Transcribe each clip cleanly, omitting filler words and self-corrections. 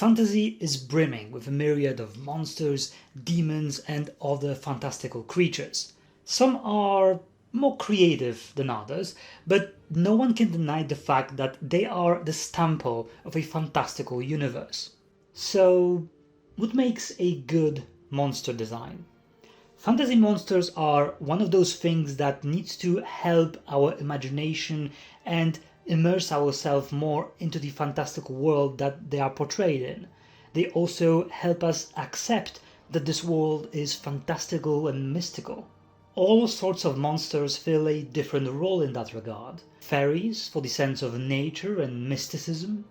Fantasy is brimming with a myriad of monsters, demons, and other fantastical creatures. Some are more creative than others, but no one can deny the fact that they are the sample of a fantastical universe. So, what makes a good monster design? Fantasy monsters are one of those things that needs to help our imagination and immerse ourselves more into the fantastical world that they are portrayed in. They also help us accept that this world is fantastical and mystical. All sorts of monsters fill a different role in that regard. Fairies for the sense of nature and mysticism,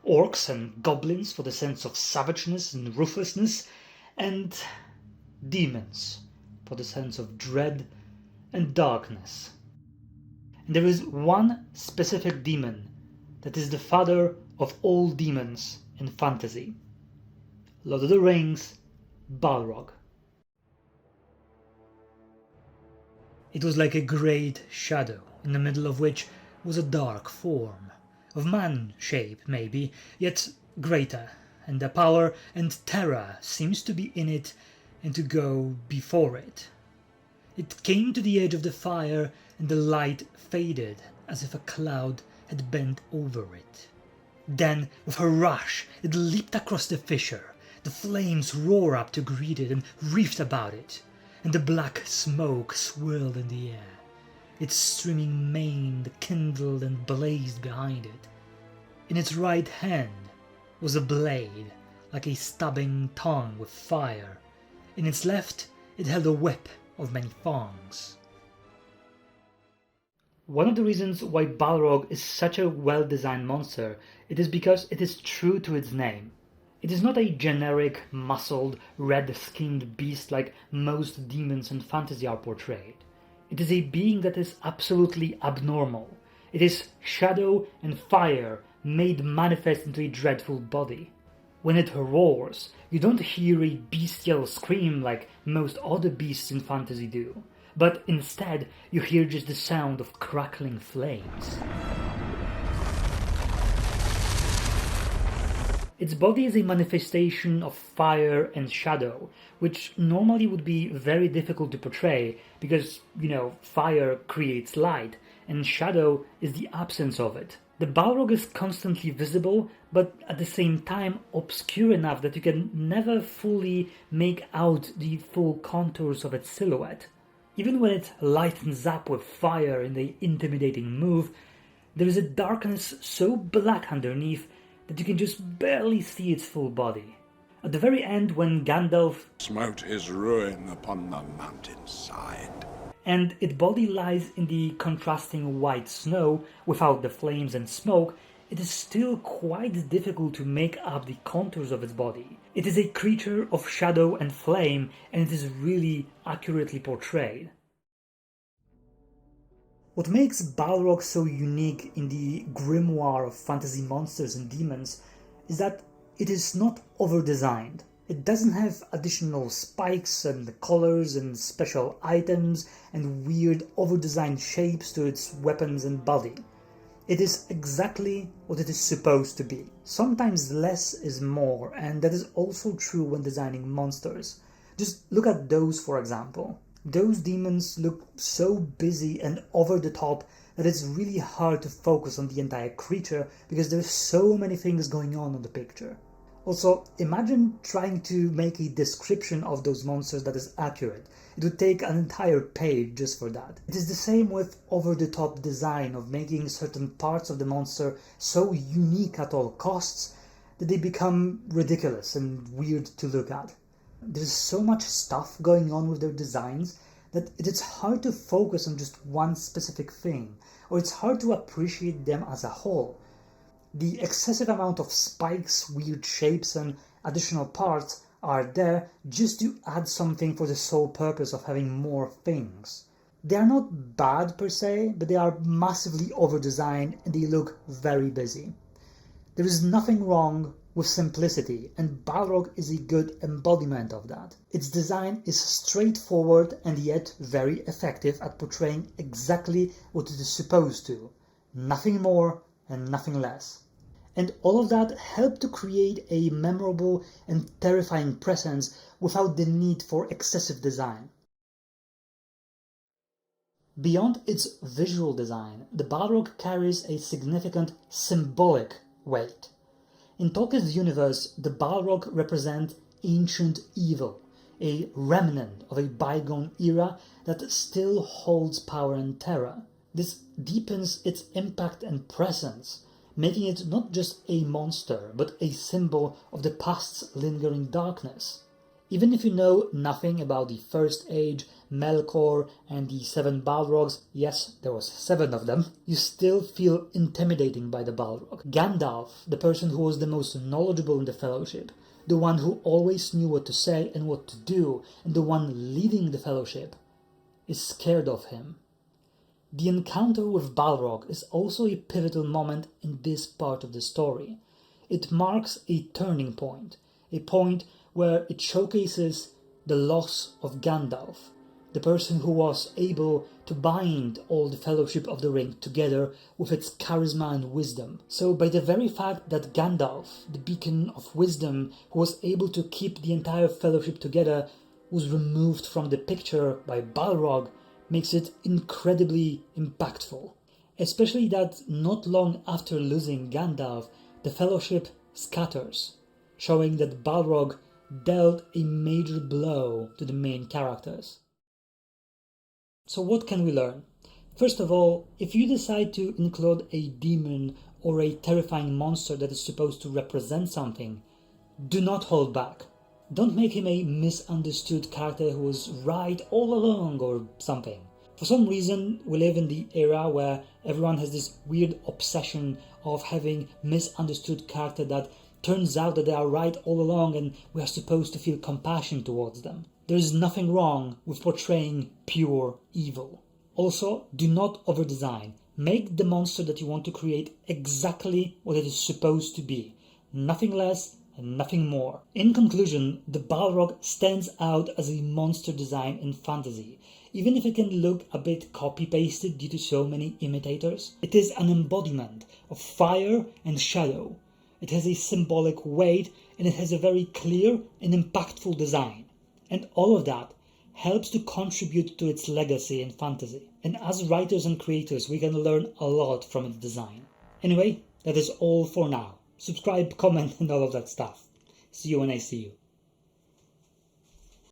orcs and goblins for the sense of savageness and ruthlessness, and demons for the sense of dread and darkness. And there is one specific demon that is the father of all demons in fantasy. Lord of the Rings, Balrog. It was like a great shadow, in the middle of which was a dark form, of man shape maybe, yet greater, and the power and terror seems to be in it and to go before it. It came to the edge of the fire, and the light faded as if a cloud had bent over it. Then, with a rush, it leaped across the fissure. The flames roared up to greet it and wreathed about it, and the black smoke swirled in the air. Its streaming mane kindled and blazed behind it. In its right hand was a blade, like a stabbing tongue with fire. In its left, it held a whip of many thongs. One of the reasons why Balrog is such a well-designed monster, it is because it is true to its name. It is not a generic, muscled, red-skinned beast like most demons in fantasy are portrayed. It is a being that is absolutely abnormal. It is shadow and fire made manifest into a dreadful body. When it roars, you don't hear a bestial scream like most other beasts in fantasy do, but instead you hear just the sound of crackling flames. Its body is a manifestation of fire and shadow, which normally would be very difficult to portray because, fire creates light and shadow is the absence of it. The Balrog is constantly visible, but at the same time obscure enough that you can never fully make out the full contours of its silhouette. Even when it lightens up with fire in the intimidating move, there is a darkness so black underneath that you can just barely see its full body. At the very end, when Gandalf smote his ruin upon the mountainside, and its body lies in the contrasting white snow without the flames and smoke, it is still quite difficult to make up the contours of its body. It is a creature of shadow and flame, and it is really accurately portrayed. What makes Balrog so unique in the grimoire of fantasy monsters and demons is that it is not over-designed. It doesn't have additional spikes and colors and special items and weird over-designed shapes to its weapons and body. It is exactly what it is supposed to be. Sometimes less is more, and that is also true when designing monsters. Just look at those, for example. Those demons look so busy and over the top that it's really hard to focus on the entire creature because there's so many things going on the picture. Also, imagine trying to make a description of those monsters that is accurate. It would take an entire page just for that. It is the same with over-the-top design of making certain parts of the monster so unique at all costs that they become ridiculous and weird to look at. There's so much stuff going on with their designs that it is hard to focus on just one specific thing, or it's hard to appreciate them as a whole. The excessive amount of spikes, weird shapes, and additional parts are there just to add something for the sole purpose of having more things. They are not bad per se, but they are massively over-designed and they look very busy. There is nothing wrong with simplicity, and Balrog is a good embodiment of that. Its design is straightforward and yet very effective at portraying exactly what it is supposed to. Nothing more and nothing less. And all of that helped to create a memorable and terrifying presence without the need for excessive design. Beyond its visual design, the Balrog carries a significant symbolic weight. In Tolkien's universe, the Balrog represent ancient evil, a remnant of a bygone era that still holds power and terror. This deepens its impact and presence, making it not just a monster, but a symbol of the past's lingering darkness. Even if you know nothing about the First Age, Melkor, and the 7 Balrogs, yes, there was 7 of them, you still feel intimidating by the Balrog. Gandalf, the person who was the most knowledgeable in the Fellowship, the one who always knew what to say and what to do, and the one leading the Fellowship, is scared of him. The encounter with Balrog is also a pivotal moment in this part of the story. It marks a turning point, a point where it showcases the loss of Gandalf, the person who was able to bind all the Fellowship of the Ring together with its charisma and wisdom. So by the very fact that Gandalf, the beacon of wisdom, who was able to keep the entire Fellowship together, was removed from the picture by Balrog, makes it incredibly impactful. Especially that not long after losing Gandalf, the Fellowship scatters, showing that Balrog dealt a major blow to the main characters. So what can we learn? First of all, if you decide to include a demon or a terrifying monster that is supposed to represent something, do not hold back. Don't make him a misunderstood character who was right all along or something. For some reason, we live in the era where everyone has this weird obsession of having misunderstood character that turns out that they are right all along and we are supposed to feel compassion towards them. There is nothing wrong with portraying pure evil. Also, do not overdesign. Make the monster that you want to create exactly what it is supposed to be. Nothing less and nothing more. In conclusion, the Balrog stands out as a monster design in fantasy. Even if it can look a bit copy-pasted due to so many imitators, it is an embodiment of fire and shadow. It has a symbolic weight and it has a very clear and impactful design. And all of that helps to contribute to its legacy in fantasy. And as writers and creators, we can learn a lot from its design. Anyway, that is all for now. Subscribe, comment, and all of that stuff. See you when I see you.